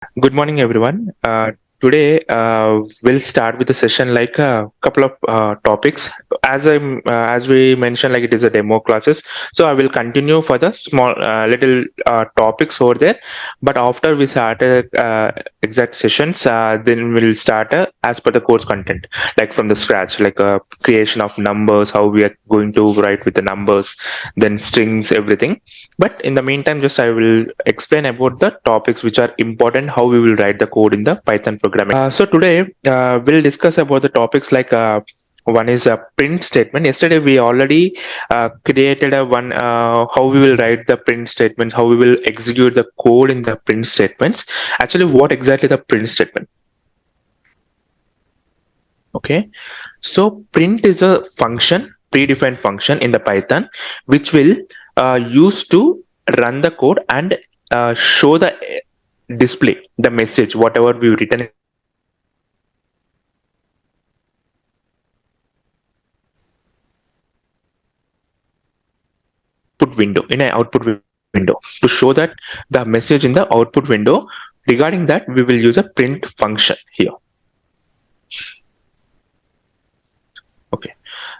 Good morning, everyone. Today, we'll start with the session like a couple of topics. As we mentioned, like it is a demo classes, so I will continue for the small little topics over there. But after we start exact sessions, then we'll start as per the course content, like from the scratch, like creation of numbers, how we are going to write with the numbers, then strings, everything. But in the meantime, just I will explain about the topics which are important, how we will write the code in the Python programming. So today we'll discuss about the topics like one is a print statement. Yesterday we already created a one how we will write the print statement, how we will execute the code in the print statements. Actually, what exactly the print statement? Okay, so print is a function, predefined function in the Python, which will use to run the code and show the display the message whatever we've written in the output window, in an output window, to show that the message in the output window. Regarding that, we will use a print function here. Okay,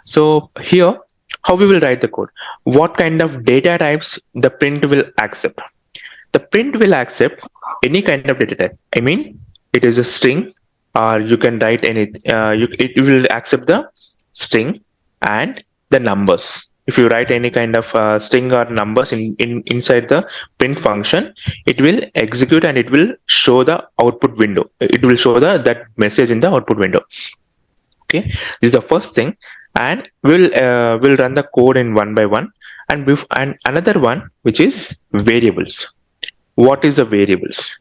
so here how we will write the code, what kind of data types the print will accept. The print will accept any kind of data type. I mean, it is a string, or you can write any. It will accept the string and the numbers. If you write any kind of string or numbers inside the print function, it will execute and it will show the output window. It will show the that message in the output window. Okay, this is the first thing, and we'll run the code in one by one. And another one which is variables. What is the variables?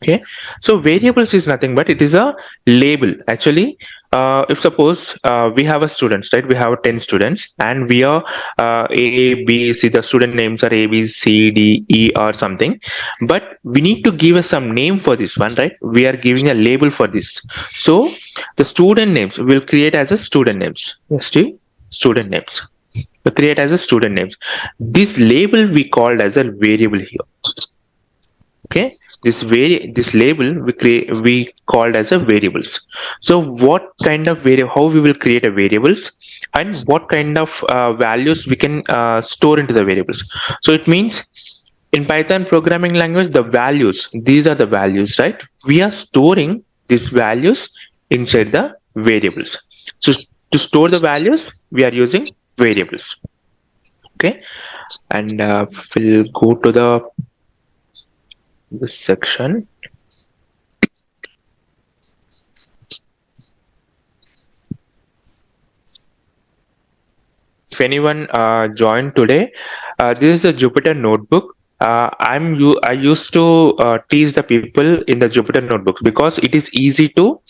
Okay, so variables is nothing but it is a label. Actually, if suppose we have a students, right? We have 10 students and we are A, B, C. The student names are A, B, C, D, E or something, but we need to give us some name for this one, right? We are giving a label for this. So the student names will create as a student names. Yes, student names. We create as a student names. This label we called as a variable here. Okay, this label we called as a variables. So what kind of variable, how we will create a variables, and what kind of values we can store into the variables. So it means in Python programming language, the values, these are the values, right? We are storing these values inside the variables. So to store the values, we are using variables. Okay, and we'll go to the this section. If anyone joined today, this is a Jupyter notebook. I used to teach the people in the Jupyter notebooks because it is easy to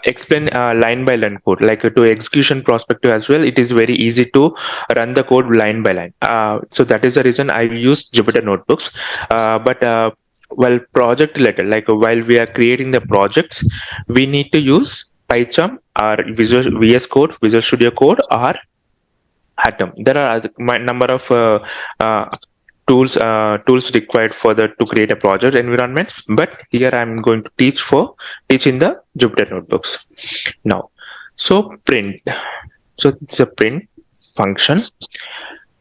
explain line by line code, like to execution perspective as well. It is very easy to run the code line by line. So that is the reason I use Jupyter notebooks. But well, project related, like while we are creating the projects, we need to use PyCharm or VS Code, Visual Studio Code, or Atom. There are number of uh, tools required for the to create a project environments, but here I'm going to teach in the Jupyter notebooks now. So print, so it's a print function.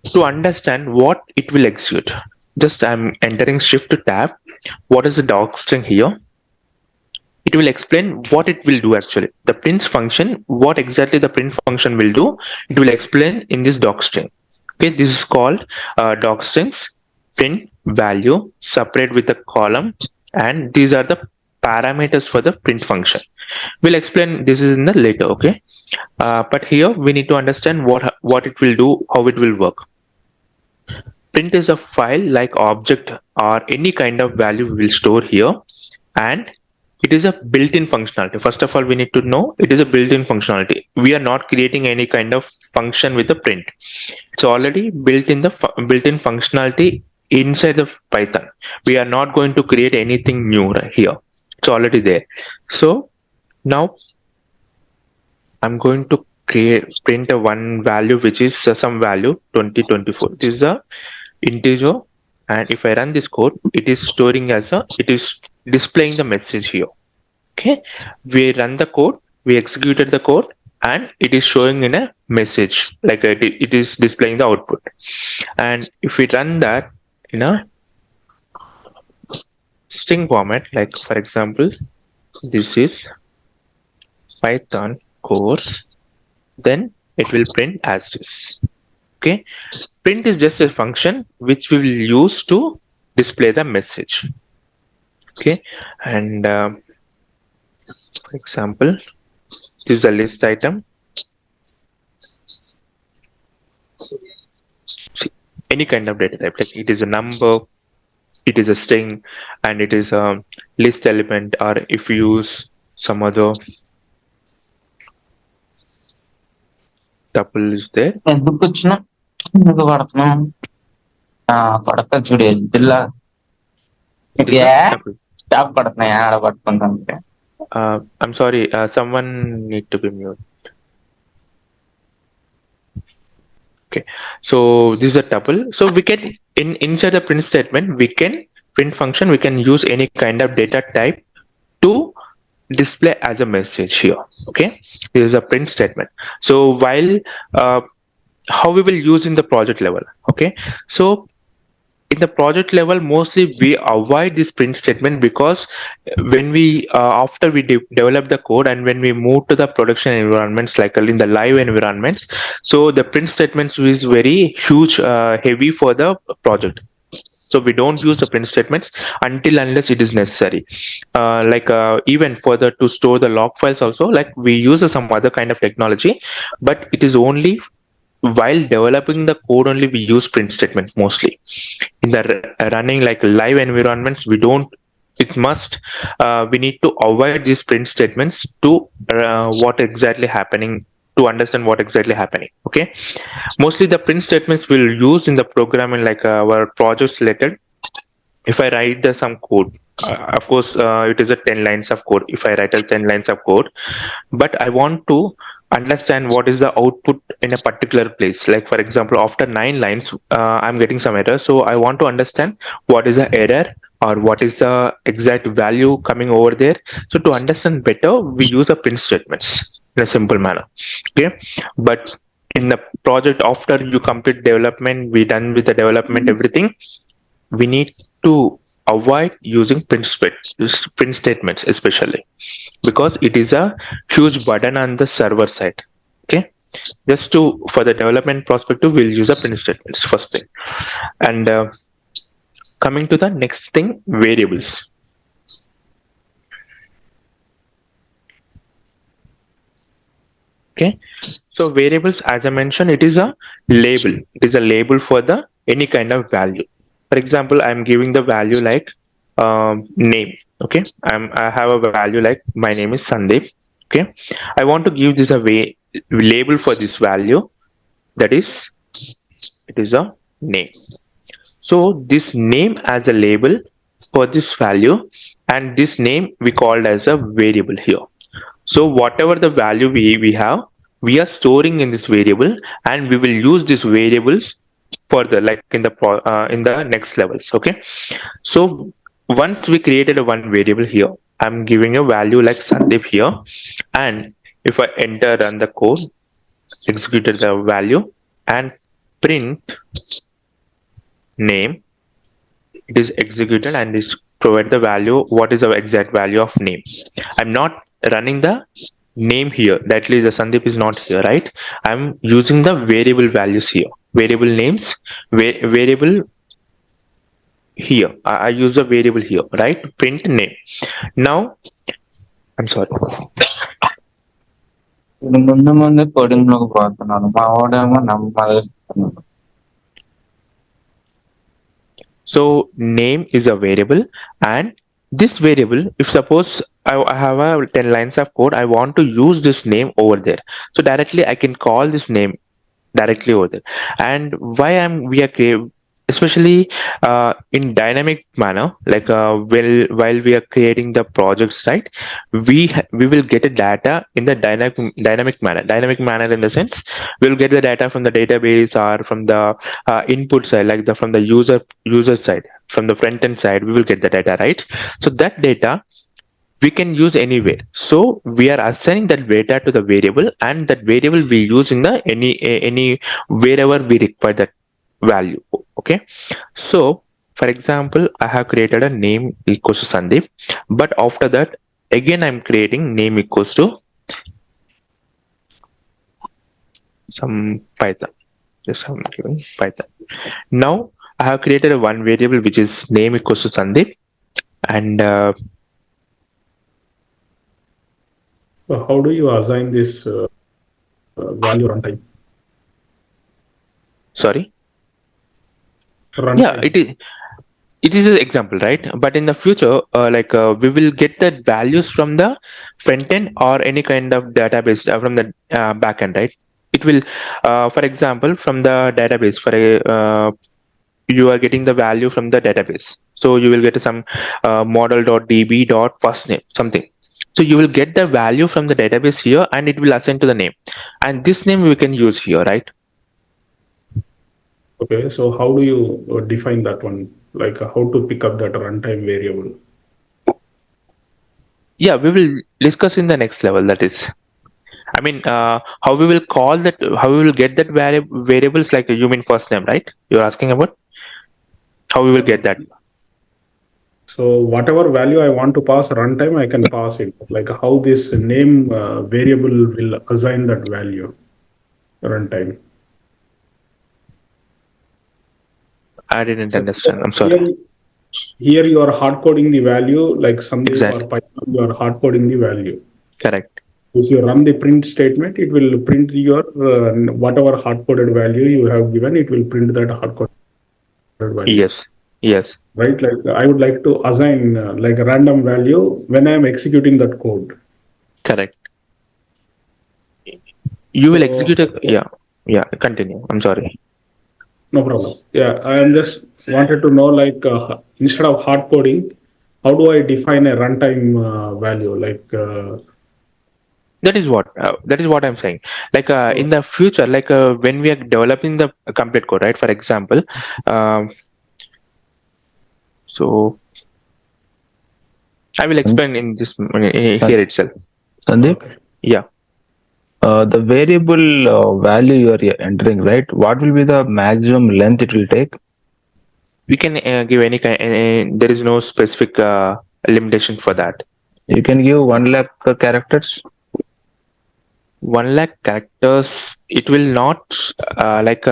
To understand what it will execute, just I'm entering shift to tab. What is the doc string here? It will explain what it will do. Actually, the print function, what exactly the print function will do, it will explain in this doc string. Okay, this is called doc strings. Print value separate with the column, and these are the parameters for the print function. We'll explain this is in the later. Okay, but here we need to understand what it will do, how it will work. Print is a file like object or any kind of value we will store here, and it is a built-in functionality. First of all, we need to know it is a built-in functionality. We are not creating any kind of function with the print. It's already built in the built-in functionality inside the Python. We are not going to create anything new right here. It's already there. So now I'm going to print a one value which is some value 2024. This is a integer. and if I run this code, it is storing as a, it is displaying the message here. Okay, we run the code, we executed the code, and it is showing in a message, like it is displaying the output. And if we run that in a string format, like for example, this is Python course, then it will print as this. Okay, print is just a function which we will use to display the message. Okay, and for example, this is a list item. See, any kind of data type, like it is a number, it is a string, and it is a list element, or if you use some other tuple is there. ఎందుకు వచ్చినా ఎందుకు పడుతున్నాం పడతా చూడు ఎద్దులా It is a tuple. Stop పడుతున్నాయి ఆడ పట్టుకుంటా. I'm sorry, someone need to be mute. Okay, so this is a tuple. So we can inside the print statement, we can print function, we can use any kind of data type to display as a message here. Okay, this is a print statement. So while how we will use in the project level. Okay, so in the project level, mostly we avoid this print statement, because when we after we develop the code and when we move to the production environments, like in the live environments, so the print statements is very huge, heavy for the project. So we don't use the print statements until unless it is necessary. Even further to store the log files also, like we use some other kind of technology, but it is only while developing the code only we use print statement mostly. In the running like live environments, we don't, it must, we need to avoid these print statements to what exactly happening, to understand what exactly happening. Okay, mostly the print statements we'll use in the programming, like our projects related. If I write some code, of course it is a 10 lines of code. If I write a 10 lines of code, but I want to understand what is the output in a particular place, like for example after 9 lines I'm getting some error, so I want to understand what is the error or what is the exact value coming over there. So to understand better, we use a print statements in a simple manner. Okay, but in the project after you complete development, we done with the development everything, we need to avoid using print statements, especially because it is a huge burden on the server side. Okay, just to for the development perspective, we'll use a print statements first thing. And coming to the next thing, variables. Okay, so variables, as I mentioned, it is a label. It is a label for the any kind of value. For example, I'm giving the value like name. Okay, I have a value like my name is Sandeep. Okay, I want to give this a label for this value, that is, it is a name. So this name as a label for this value, and this name we called as a variable here. So whatever the value we have, we are storing in this variable, and we will use these variables further, like in the next levels. Okay, so once we created a one variable here, I'm giving a value like Sandeep here, and if I enter run the code, executed the value, and print name, it is executed and is provide the value, what is the exact value of name. I'm not running the name here, that is the Sandeep is not here, right? I'm using the variable values here, variable names, variable here. I use the variable here, right? Print name. Now I'm sorry. ముందు ముందు coding లోకి పోతున్నాడు మా వాడేమో నమ్మేస్తున్నాడు. So name is a variable, and this variable, if suppose I have a 10 lines of code, I want to use this name over there, so directly I can call this name directly over there. And why we are especially in dynamic manner, like while we are creating the projects, right? We will get a data in the dynamic manner, in the sense we'll get the data from the database or from the input side, like the from the user side, from the front end side, we will get the data, right? So that data we can use anywhere. So we are assigning that data to the variable, and that variable we use in the any wherever we require that value. Okay. So for example, I have created a name equals to Sandeep, but after that, again I'm creating name equals to some Python. Just I'm giving Python. Now I have created a one variable which is name equals to Sandeep, and So how do you assign this value runtime? sorry. Yeah, Runtime. it is an example, right? But in the future, we will get the values from the front end or any kind of database from the back end, right? It will, for example, from the database, you are getting the value from the database, so you will get some model.db dot first name something. So you will get the value from the database here, and it will assign to the name, and this name we can use here, right? Okay, so how do you define that one? Like how to pick up that runtime variable? Yeah, we will discuss in the next level, that is, I mean, how we will call that, how we will get that variables, like you mean first name, right? You're asking about how we will get that. So whatever value I want to pass runtime, I can pass it. Like how this name variable will assign that value runtime. I didn't So understand. I'm sorry. here you are hard coding the value like Sandeep or Exactly. Python, you are hard coding the value. Correct. If you run the print statement, it will print your whatever hard coded value you have given, it will print that hard coded value. Yes. Yes. Right? Like I would like to assign like a random value when I am executing that code. Correct. You will So execute a, yeah. Yeah. Continue. I'm sorry. no problem. Yeah, I am just wanted to know like instead of hard coding, how do I define a runtime value? Like That is what I'm saying. Like in the future, like when we are developing the complete code, right? For example, um, so I will explain in this here itself. Sandeep, okay. Yeah. the variable value you are entering, right? What will be the maximum length it will take? We can give any kind. There is no specific limitation for that. You can give 1 lakh characters. 1 lakh characters. It will not like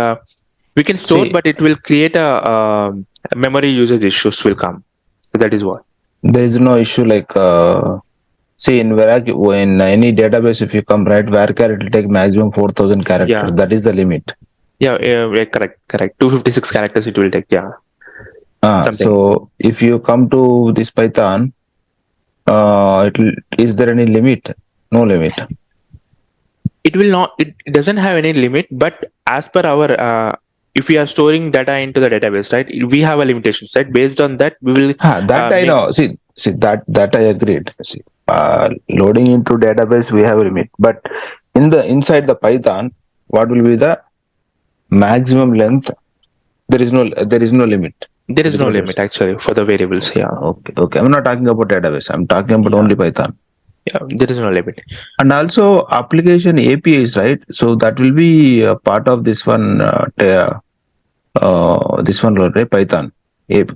we can store, See, but it will create a memory usage issues will come. So that is what. there is no issue like see in any database if you come right varchar it will take maximum 4,000 characters. Yeah. That is the limit. Yeah. Yeah, correct. 256 characters it will take. Yeah. Something. So if you come to this Python, is there any limit? No limit. It will not. It doesn't have any limit. But as per our if we are storing data into the database, right? We have a limitation, right? Based on that, we will That I make. know. See that I agreed. See, loading into database we have a limit, but inside the Python, what will be the maximum length? There is no limit. There That is is no what you're limit saying. actually for the variables. Yeah. Okay. I'm not talking about database. I'm talking about Yeah. only Python. Yeah. There is no limit. And also application APIs, right? So that will be a part of this one. Right? Python,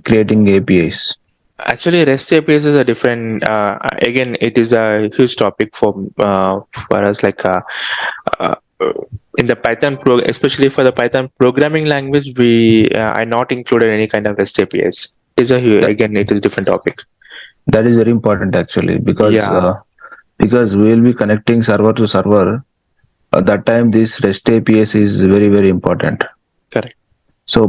creating APIs. Actually, REST APIs is a different. Again, it is a huge topic for us. Like uh, in the Python especially for the Python programming language, we are not included any kind of REST APIs. That, Again, it is a different topic. that is very important actually Yeah. because we will be connecting server to server. At that time, this REST APIs is very important. Correct. So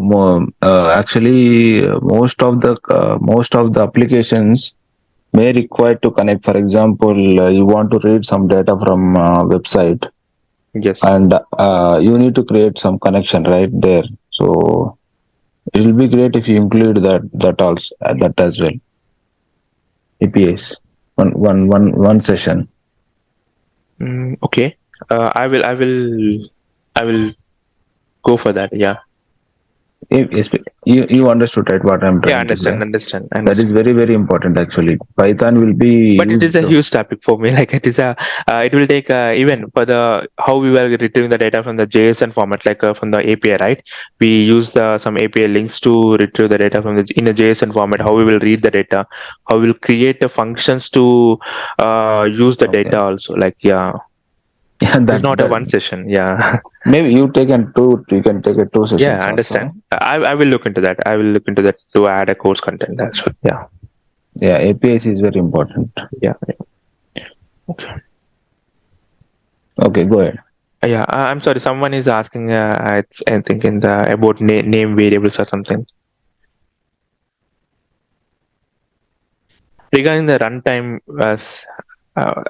actually, most of the applications may require to connect. For example, you want to read some data from website, Yes. and you need to create some connection right there. So It will be great if you include that also that as well. APIs one session. Okay. I will go for that. Yeah. You understood, right, what I'm Yeah. trying to say? Understand. That is Understand. very very important actually. Python will be But it is used. a huge topic for me. Like it is a, it will take even for the how we were retrieving the data from the JSON format, like from the API, right? We use some API links to retrieve the data from the in a JSON format. How we will read the data, how we will create the functions to use the Okay. data also. Like yeah, Yeah, it's not a that one session. Yeah, maybe you can take a two yeah, sessions I also. understand. I will look into that. I will look into that to add a course content. That's what. Yeah, Yeah, APIs is very important. yeah. Okay. Okay, go ahead. Yeah, I'm sorry. Someone is asking. I think in the about name variables or something regarding the runtime.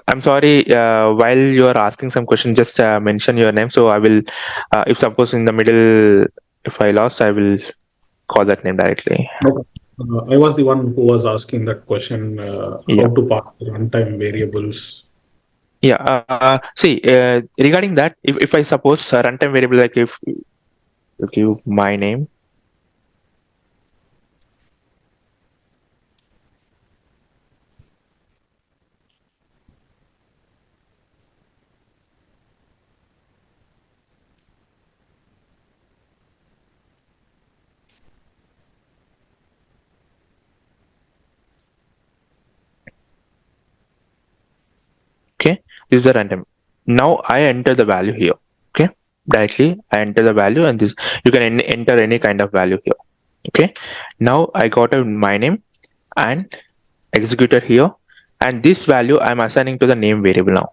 I'm sorry. While you are asking some question, just mention your name. So I will. If suppose in the middle, if I lost, I will call that name directly. Okay. I was the one who was asking that question, Yeah. how to pass the runtime variables. Yeah. See, regarding that, if I suppose a runtime variable, like if you give my name, okay, this is the runtime. Now I enter the value here. Okay, directly I enter the value, and this you can enter any kind of value here. Okay, now I got a my name and executed here, and this value I'm assigning to the name variable now.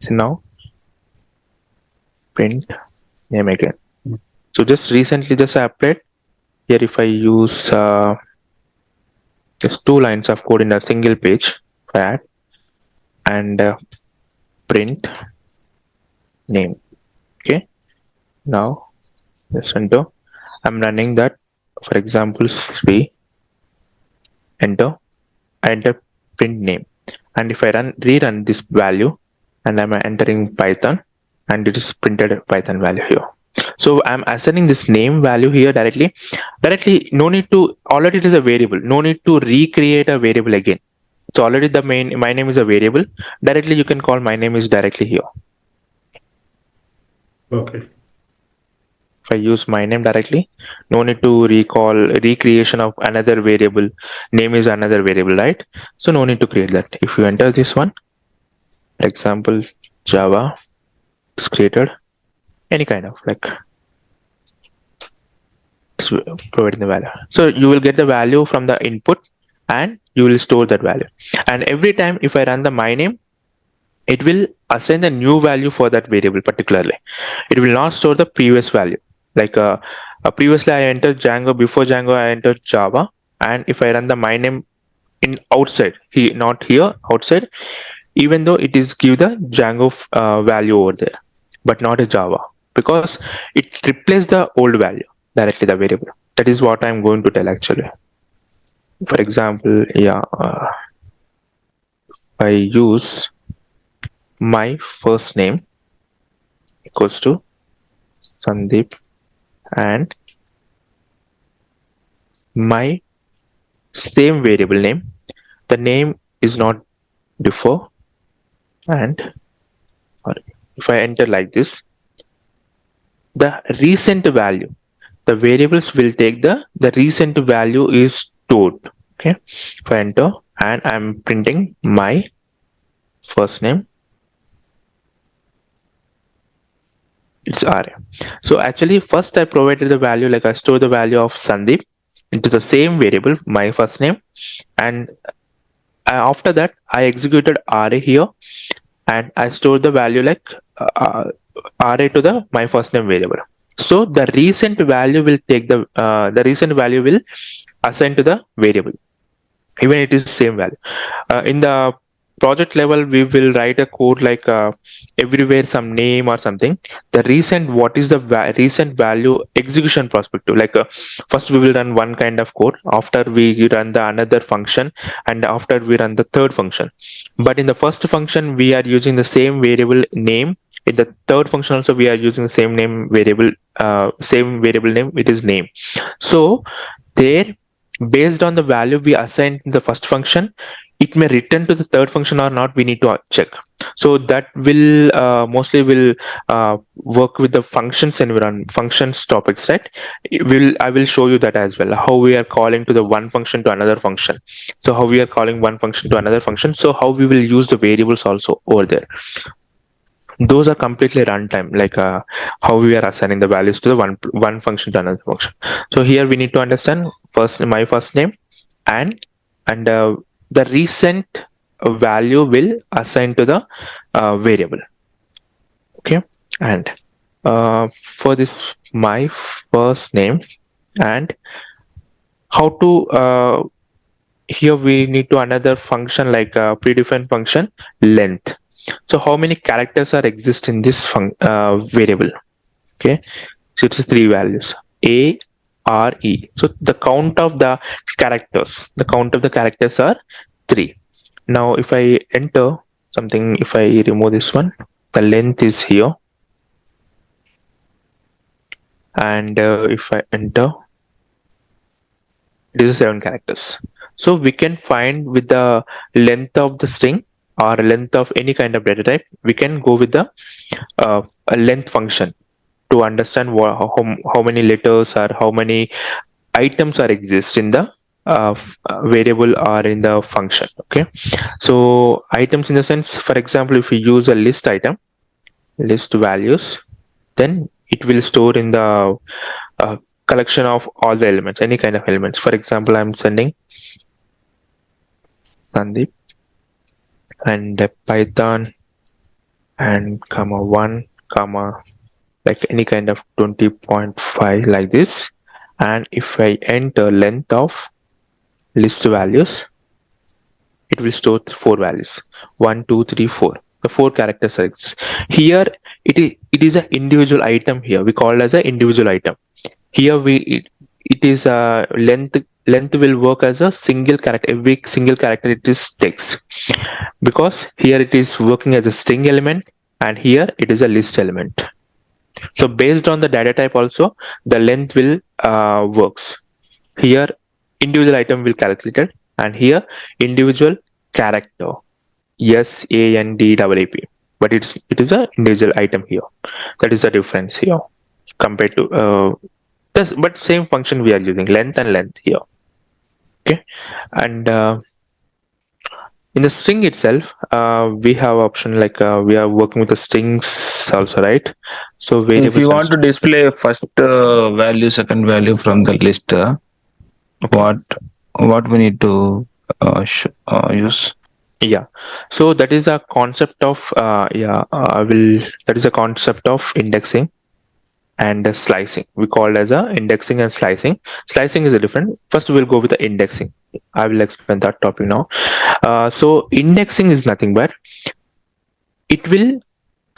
So now print name again. So just recently just I applied here. If I use just two lines of code in a single page, if I add and print name. Okay, now just enter. I'm running that. For example, C, enter. I enter print name, and if I rerun this value, and I'm entering Python, and it is printed Python value here. So I'm assigning this name value here directly. No need to. Already it is a variable. No need to recreate a variable again. So already the main my name is a variable. Directly you can call my name is directly here. Okay. If I use my name directly, no need to recall recreation of another variable. Name is another variable, right? So no need to create that. If you enter this one, for example, Java is created, any kind of like providing the value. So you will get the value from the input and you will store that value. And every time if I run the my name, it will assign a new value for that variable particularly. It will not store the previous value. Like previously I entered Django, before Django I entered Java, and if I run the my name in outside, not here, outside, even though it is give the Django value over there, but not a Java, because it replaces the old value directly the variable. That is what I'm going to tell actually. For example, yeah, I use my first name equals to Sandeep and my same variable name. The name is not differ, and if I enter like this, the recent value, the variables will take the recent value is stored. Okay, if I enter and I'm printing my first name, it's R. So actually first I provided the value, like I store the value of Sandeep into the same variable, my first name, and after that I executed array here and I store the value like array to the my first name variable. So the recent value will take the recent value will assign to the variable, even it is same value. In the project level, we will write a code like everywhere some name or something. The recent, what is the recent value execution perspective, like first we will run one kind of code, after we run the another function, and after we run the third function. But in the first function we are using the same variable name, in the third function also we are using the same name variable, same variable name, it is name. So there, based on the value we assigned in the first function, it may return to the third function or not, we need to check. So that will mostly will work with the functions environment, functions topics, right? I will show you that as well, how we are calling to the one function to another function. So how we are calling one function to another function, so how we will use the variables also over there. Those are completely runtime, like how we are assigning the values to the one function to another function. So here we need to understand first my first name, and the recent value will assign to the variable. Okay. And for this my first name, and how to here we need to another function, like a predefined function length. So how many characters are exist in this variable? Okay, so it's three values, a, r, e. So the count of the characters are three. Now if I enter something, if I remove this one, the length is here, and if I enter, it is 7 characters. So we can find with the length of the string or length of any kind of data type, we can go with the a length function to understand how many letters or how many items are exist in the variable or in the function. Okay, so items in the sense, for example, if we use a list item, list values, then it will store in the uh, collection of all the elements, any kind of elements. For example, I'm sending Sandeep and Python and comma 1 comma, like any kind of 20.5 like this. And if I enter length of list values, it will store four values, 1 2 3 4. The four characters are here. It is an individual item. Here we call it as an individual item. Here it is a length will work as a single character. Every single character it is text, because here it is working as a string element, and here it is a list element. So based on the data type also, the length will works. Here individual item will calculated, and here individual character, SANDAAP, but it is a individual item here. That is the difference here compared to this, but same function we are using, length and length here. Okay, and in the string itself, we have option like we are working with the strings also, right? So If you variables and want to display first value, second value from the list, okay. what we need to use? Yeah, so that is a concept of I will, that is a concept of indexing and slicing. We call it as a indexing and slicing. Slicing is a different. First we'll go with the indexing. I will explain that topic now. So indexing is nothing but it will,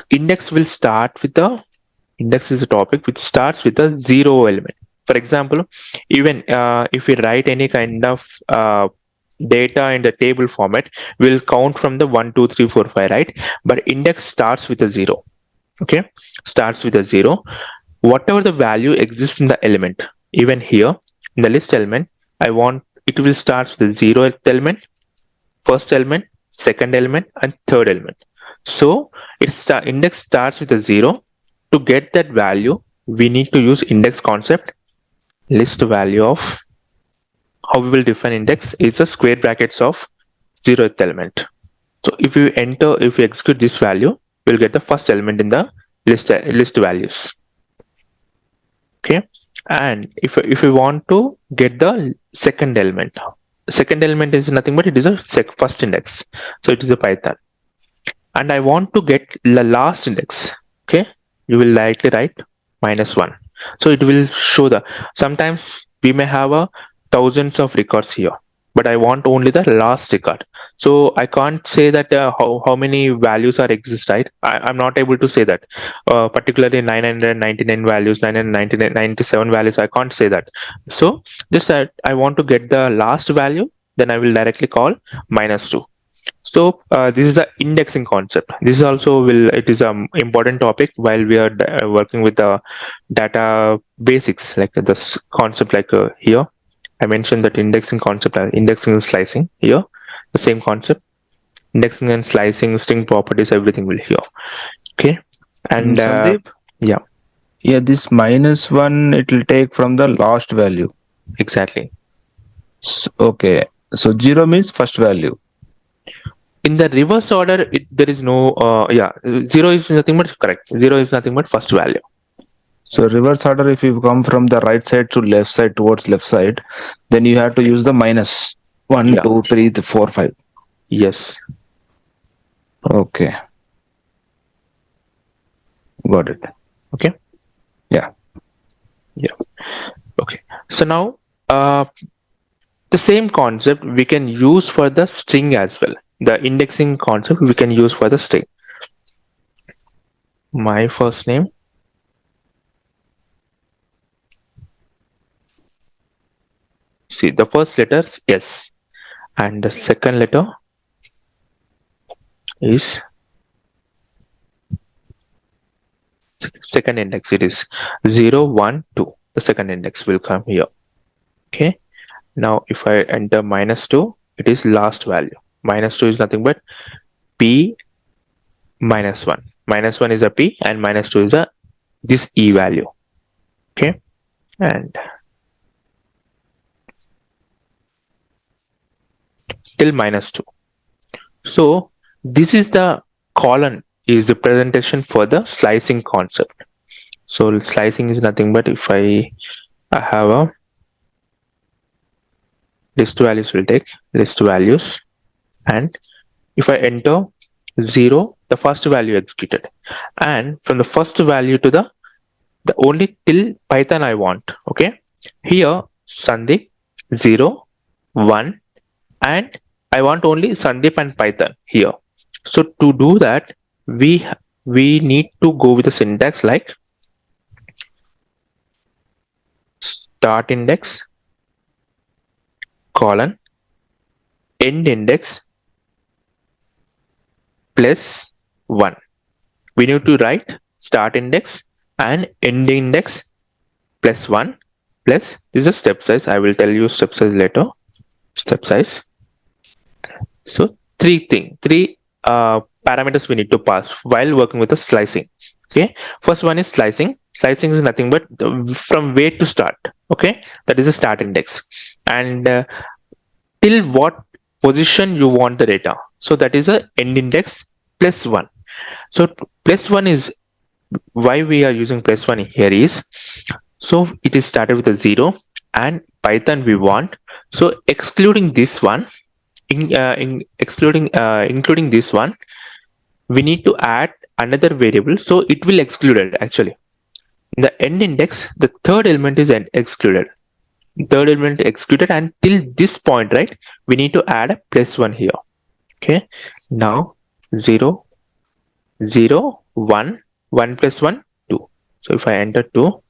index will start with the, index is a topic which starts with a zero element. For example, even if we write any kind of data in the table format, we'll count from the 1 2 3 4 5, right? But index starts with a zero. Okay, starts with a zero. Whatever the value exists in the element, even here in the list element, I want it will start with the zeroth element, first element, second element, and third element. So index starts with a zero. To get that value, we need to use index concept. List value of, how we will define index is the square brackets of zeroth element. So if you enter, if you execute this value, we'll get the first element in the list values. Okay, and if we want to get the second element is nothing but it is a first index, so it is a Python. And I want to get the last index. Okay, you will likely write -1. So it will show the, sometimes we may have a thousands of records here. but I want only the last record. So I can't say that how many values are exist, right? I'm not able to say that. Particularly 999 values, 997 values, I can't say that. So just I want to get the last value, then I will directly call -2. So this is the indexing concept. This is also will it is a important topic while we are working with the data basics, like this concept, like here I mentioned that indexing concept, indexing and slicing here, the same concept. Indexing and slicing, string properties, everything will here. Okay, and Sandeep, yeah, yeah, this -1 it will take from the last value. exactly. Okay, so 0 means first value. In the reverse order, there is no yeah, zero is nothing but correct. Zero is nothing but first value. So reverse order, if you come from the right side to left side towards left side, then you have to use the minus one, Yeah. 2, 3, 4, 5. Yes. Okay, got it. Okay. Yeah. Yeah. Okay. So now, the same concept we can use for the string as well. The indexing concept we can use for the string. My first name, see the first letter is S, and the second letter is second index. It is 0, 1, 2. The second index will come here. Okay. Now if I enter -2, it is last value. -2 is nothing but P -1. -1 is a P and -2 is a this E value. Okay. And till -2. So this is the column is the presentation for the slicing concept. So slicing is nothing but if I have a list values, will take list values, and if I enter 0, the first value executed, and from the first value to the only till Python I want. Okay, here Sandeep 0, 1, and I want only Sandeep and Python here. So to do that, we need to go with the syntax like start index colon end index plus 1. We need to write start index and end index plus 1 plus this is a step size. I will tell you step size later. Step size. So three parameters we need to pass while working with the slicing. Okay, first one is slicing. Slicing is nothing but from where to start. Okay, that is a start index, and till what position you want the data. So that is a end index plus 1. So plus 1 is why we are using plus 1 here is, so it is started with a 0 and Python we want. So excluding this one, including this one, we need to add another variable. So it will exclude it actually. In the end index, the third element is excluded. Third element excluded, and till this point, right, we need to add a plus 1 here. Okay, now 0, 0, 1, 1 plus 1, 2. So if I enter 2,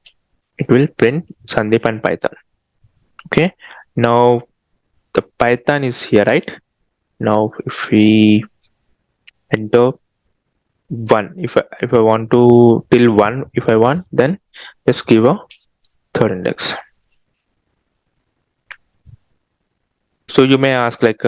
it will print Sandeep and Python. Okay, now the Python is here, right? Now if we enter 1, if I want to till 1, if I want, then just give a third index. So you may ask like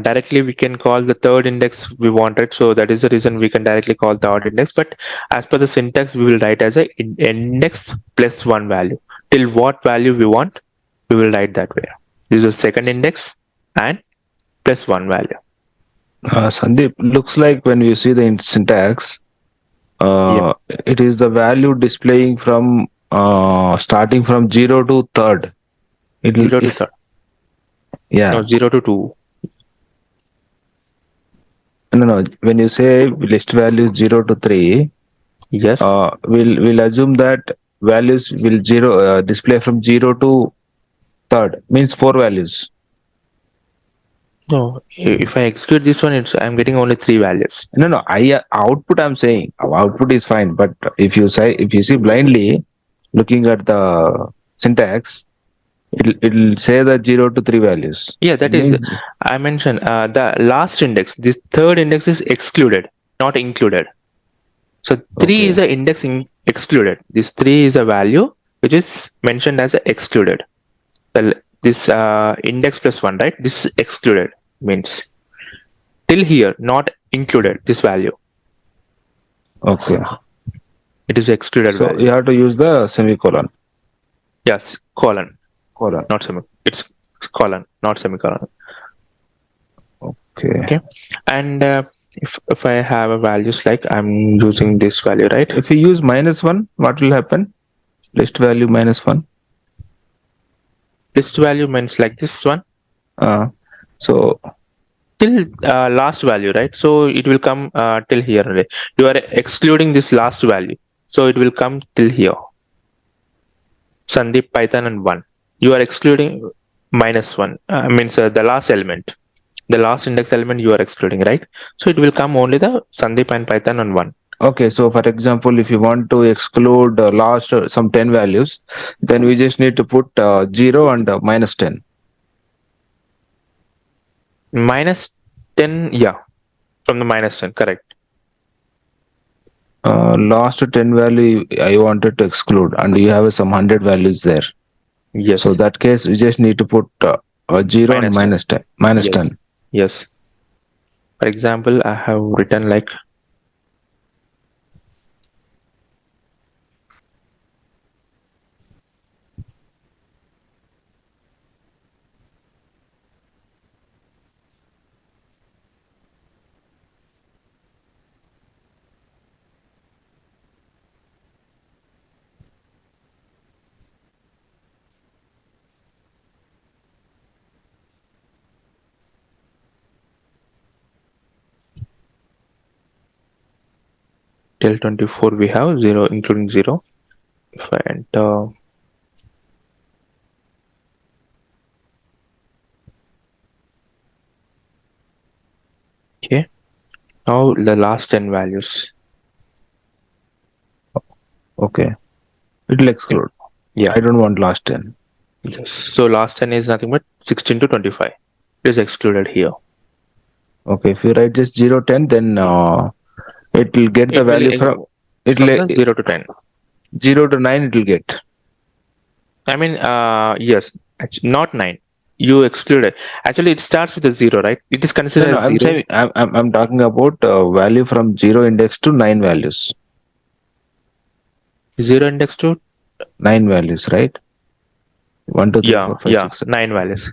directly we can call the third index we wanted, so that is the reason we can directly call the third index, but as per the syntax we will write as a index plus 1 value. Till what value we want, we will write that way. This is the second index and plus 1 value. Sandeep, looks like when you see the syntax, Yeah. it is the value displaying from starting from 0 to third. 0 to 3rd. Yeah. No, 0 to 2. No. When you say list values 0 to 3, Yes. we'll assume that values will display from 0 to third, means 4 values. No, if I exclude this one, I'm getting only three values. No. I output. I'm saying output is fine, but if you see blindly, looking at the syntax, it'll say that 0 to 3 values. Yeah, It that is, means I mentioned the last index. This third index is excluded, not included. So three okay, is a index excluded. This three is a value which is mentioned as a excluded. Well, this index plus one, right? This is excluded means till here, not included. This value, okay. it is excluded So you value. have to use the semicolon. Yes, colon, Colon. not semi. It's colon, not semicolon. Okay. Okay, and if I have a values like I'm using this value, right? If you use -1, what will happen? List value -1. This value means like this one So till last value, right? So it will come till here only. You are excluding this last value, so it will come till here. Sandeep, Python, and one. You are excluding -1. Means the last element, the last index element you are excluding, right? So it will come only the Sandeep and Python and one. okay, so for example, if you want to exclude last some 10 values, then we just need to put 0 and -10. -10, yeah, from the -10, correct. Last 10 value I wanted to exclude, and you have some 100 values there. So Yes, that case, we just need to put 0 and -10. -10. Minus Yes, 10. yes. For example, I have written like till 24 we have 0 including 0. If I enter, okay, now the last 10 values. Okay. It'll Okay. exclude. Yeah, I don't want last 10. yes. So last 10 is nothing but 16 to 25. It is excluded here. Okay. If you write just 0, 10, then it will get the It will value from it'll the 0 to 10. 0 to 9 it will get. I mean, yes, not 9. You excluded. Actually, it starts with a 0, right? It is No, considered no, as I'm 0. saying I'm talking about value from 0 index to 9 values. 0 index to, 9 values, right? 1, 2, 3, yeah, 4, 5, yeah, 6, 7. 9 values.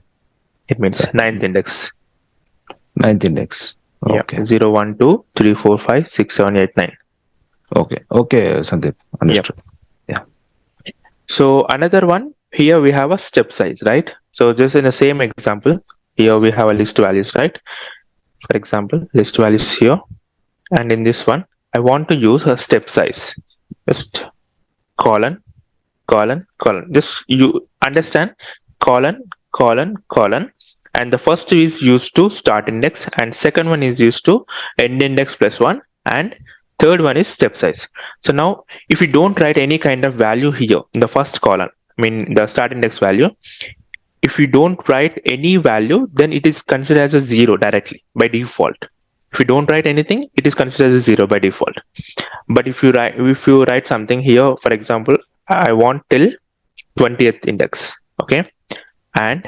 It means Yeah. ninth index. Ninth index. Yeah, Okay. 0, 1, 2, 3, 4, 5, 6, 7, 8, 9. Okay. Okay, Sandeep. Yep. Understood. Yeah. So another one, here we have a step size, right? So just in the same example, here we have a list values, right? For example, list values here. And in this one, I want to use a step size. Just colon, colon, colon. Just you understand colon, colon, colon. And the first is used to start index, and second one is used to end index plus one, and third one is step size. So now, if you don't write any kind of value here in the first column, I mean the start index value, if you don't write any value, then it is considered as a zero directly by default. If you don't write anything, it is considered as a zero by default. But if you write something here, for example, I want till 20th index, okay, and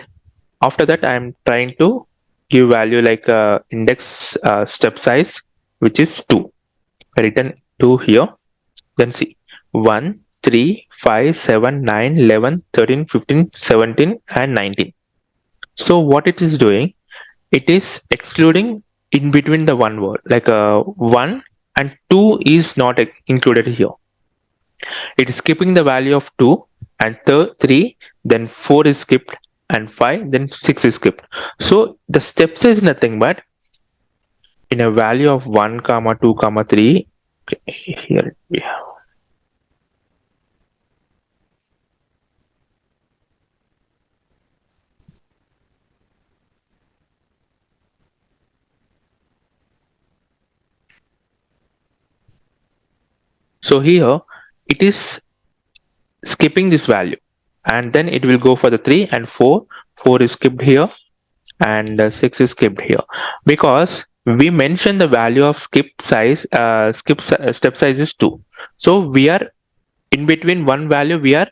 after that I'm trying to give value like index step size, which is 2. I written 2 here, then see 1, 3, 5, 7, 9, 11, 13, 15, 17, and 19. So what it is doing, it is excluding in between the one word, like 1 and 2 is not included here. It is skipping the value of 2 and 3, then 4 is skipped, and 5, then 6 is skipped. So the steps is nothing but in a value of 1 comma 2 comma 3. Okay, here we have. So here it is skipping this value, and then it will go for the 3 and 4. 4 is skipped here, and 6 is skipped here, because we mentioned the value of step size is 2. So we are in between one value, we are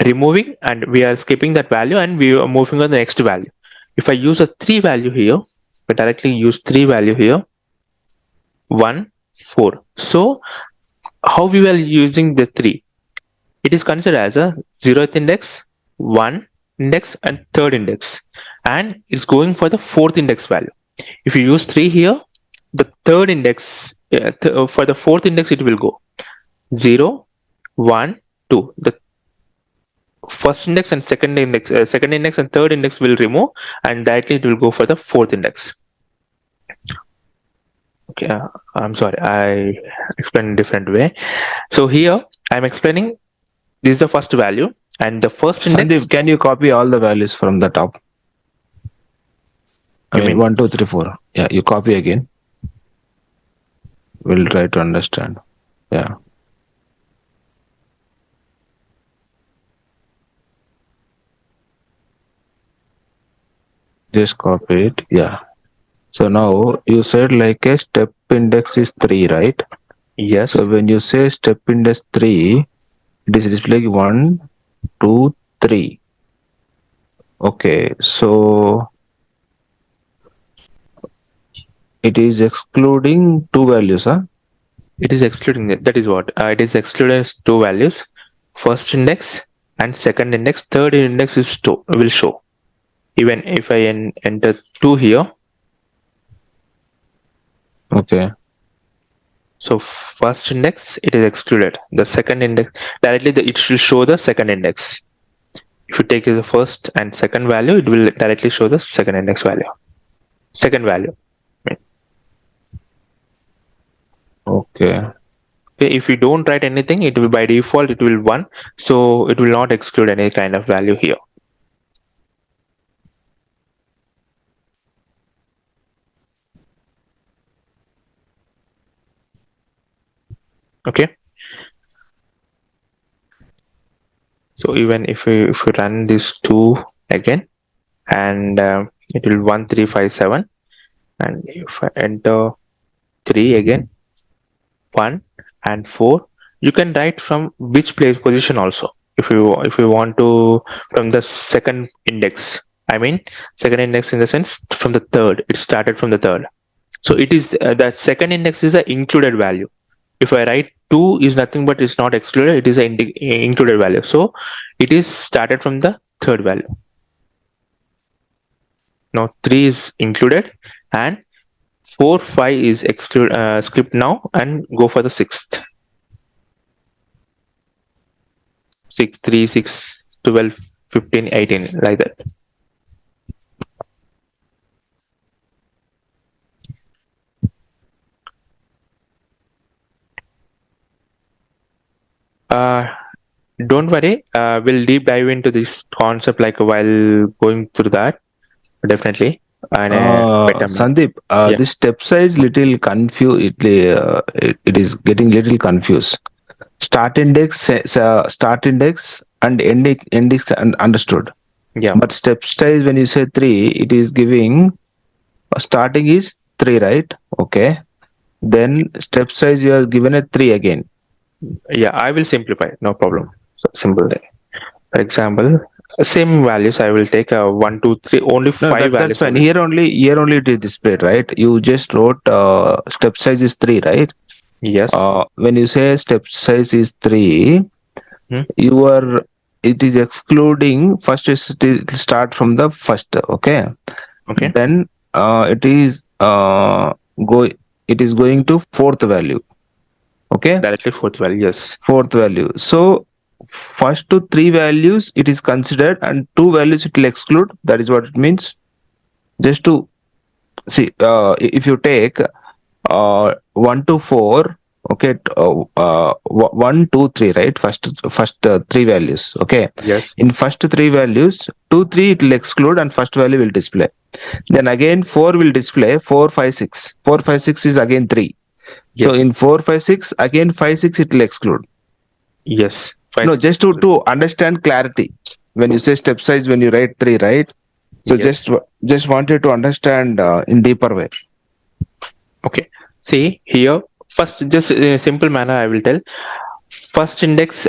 removing and we are skipping that value, and we are moving on the next value. If I use a 3 value here, I directly use 3 value here, 1 4. So how we were using the 3, it is considered as a 0th index, 1 index, and 3rd index, and it's going for the 4th index value. If you use 3 here, the 3rd index, for the 4th index, it will go 0 1 2. The first index and second index and 3rd index will remove, and directly it will go for the 4th index. Okay, I'm sorry, I explained in a different way. So here I'm explaining, this is the first value, and the first index. Sandeep, can you copy all the values from the top? I You mean, mean 1, 2, 3, 4. Yeah, you copy again. We'll try to understand. Yeah. Just copy it. Yeah. So now you said like a step index is 3, right? yes, So when you say step index 3, it is displaying 1, 2, 3. Okay. So it is excluding two values, huh? it is excluding it. That is what it is excluding two values, first index and second index. Third index is will show. Even if I enter 2 here, Okay. so first index, it is excluded. The second index, directly it will show the second index. If you take the first and second value, it will directly show the second index value, second value. Okay. Okay, if you don't write anything, it will by default it will 1, so it will not exclude any kind of value here. Okay, so even if we run this 2 again, and it will 1 3 5 7, and if I enter 3 again, 1 and 4, you can write from which place position also. If you want to, from the second index, I mean second index in the sense from the third, it started from the third. So it is that second index is a included value. If I write 2 is nothing but it's not excluded, it is an included value. So it is started from the third value. Now 3 is included, and 4 5 is skipped now, and go for the sixth. 6 3 6 12 15 18, like that. Don't worry, we'll deep dive into this concept like while going through that, definitely. And better Sandeep, yeah. this step size little confused. It is getting little confused. Start index, and index understood. Yeah, But step size, when you say 3, it is giving starting is 3, right? Okay. Then step size you are given a 3 again. yeah, I will simplify, no problem. So simple there. For example, same values I will take 1 2 3, only No, 5 that's values fine. only. Here only it is displayed, right? You just wrote step size is 3, right? Yes. When you say step size is 3, Hmm. it is excluding first is it start from the first, okay? Okay. Then it is going to fourth value, okay? Directly fourth value, yes. Fourth value. So first to 3 values it is considered, and 2 values it will exclude. That is what it means. Just to see, if you take 1 to 4, okay, 1 2 3, right? First 3 values, okay. Yes. In first 3 values, 2 3 it will exclude, and first value will display. Then again 4 will display. 4 5 6 is again 3. So Yes. in 4, 5, 6, again 5, 6 it will exclude. Yes. No, 5, 6. just to understand clarity. When you say step size, when you write 3, right? So Yes. just wanted to understand in deeper way. Okay. See here. First, just in a simple manner, I will tell. First index.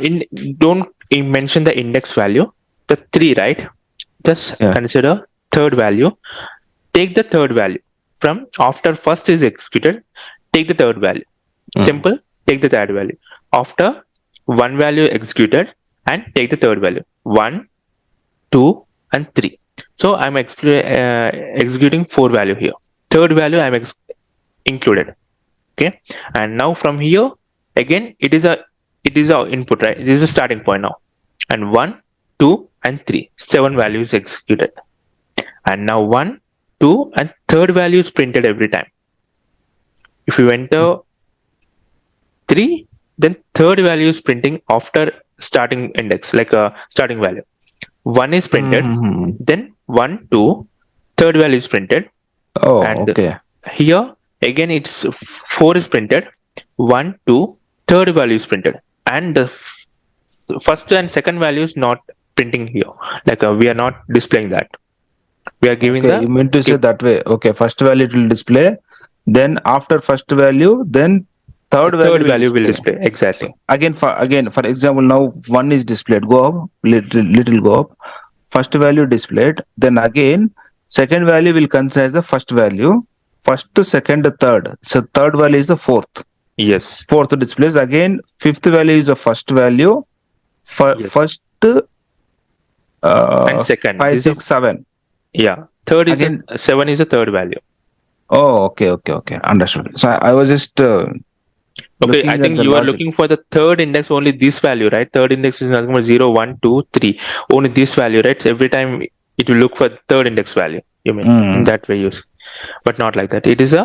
In don't mention the index value. The three, right? Just Yeah. consider third value. Take the third value from after first is executed. Take the third value. Mm. Simple. Take the third value after one value executed and take the third value. 1, 2, and 3. So I'm executing four value here. Third value I'm included. Okay, and now from here again it is a input, right? This is a starting point now, and 1, 2, and 3, 7 values executed, and now 1, 2, and third value is printed every time. If you enter 3, then third value is printing after starting index, like a starting value. 1 is printed, Mm-hmm. then 1, 2, third value is printed, Oh, and okay. here again it's 4 is printed, 1, 2, third value is printed, and the first and second value is not printing here. Like we are not displaying that. We are giving Okay, the you meant to say skip. that way. Okay, first value it will display. Then after first value, then The third value third will value will display. display So exactly. for example, now one is displayed. Go up, little go up. First value displayed. Then again, second value will consider the first value. First, second, third. So third value is the fourth. Yes, Fourth displays again. Fifth value is the first value. yes, First, and second. 5, This is a 6, 7. yeah. Third is a Again, 7 is a third value. oh, okay, okay, okay. Understood. So I was just Okay, I looking at think the you are logic. looking for the third index only this value, right? Third index is nothing but 0, 1, 2, 3. Only this value, right? So every time it will look for third index value. You mean in Mm. that way use, but not like that. It is a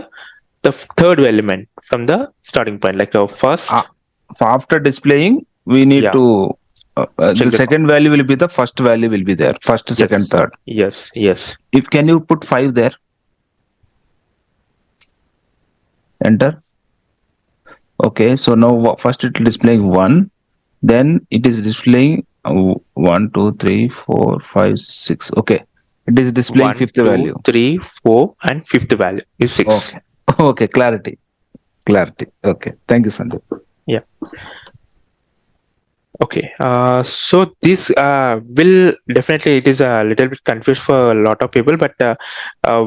the third element from the starting point, like a Uh, first. After displaying, we need Yeah, to check the the count. second value will be the first value will be there. First, second, Yes, third. yes, yes. If can you put 5 there? Enter. Okay. So now first it is displaying 1. Then it is displaying 1, 2, 3, 4, 5, 6. Okay. It is displaying One, fifth two, value. 3, 4, and fifth value is 6. Okay. Okay. Clarity. Clarity. Okay. Thank you, Sandeep. Yeah. Okay. So this will definitely it is a little bit confused for a lot of people, but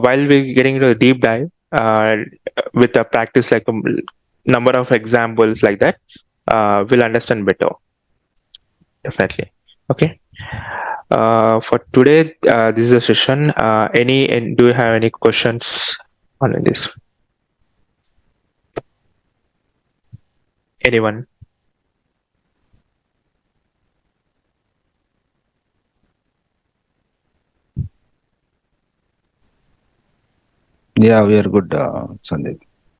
while we getting into a deep dive with a practice like a number of examples like that, we'll understand better. Definitely. Okay. For today, this is a session. And do you have any questions on this? Anyone? Yeah, we are good, Sandeep.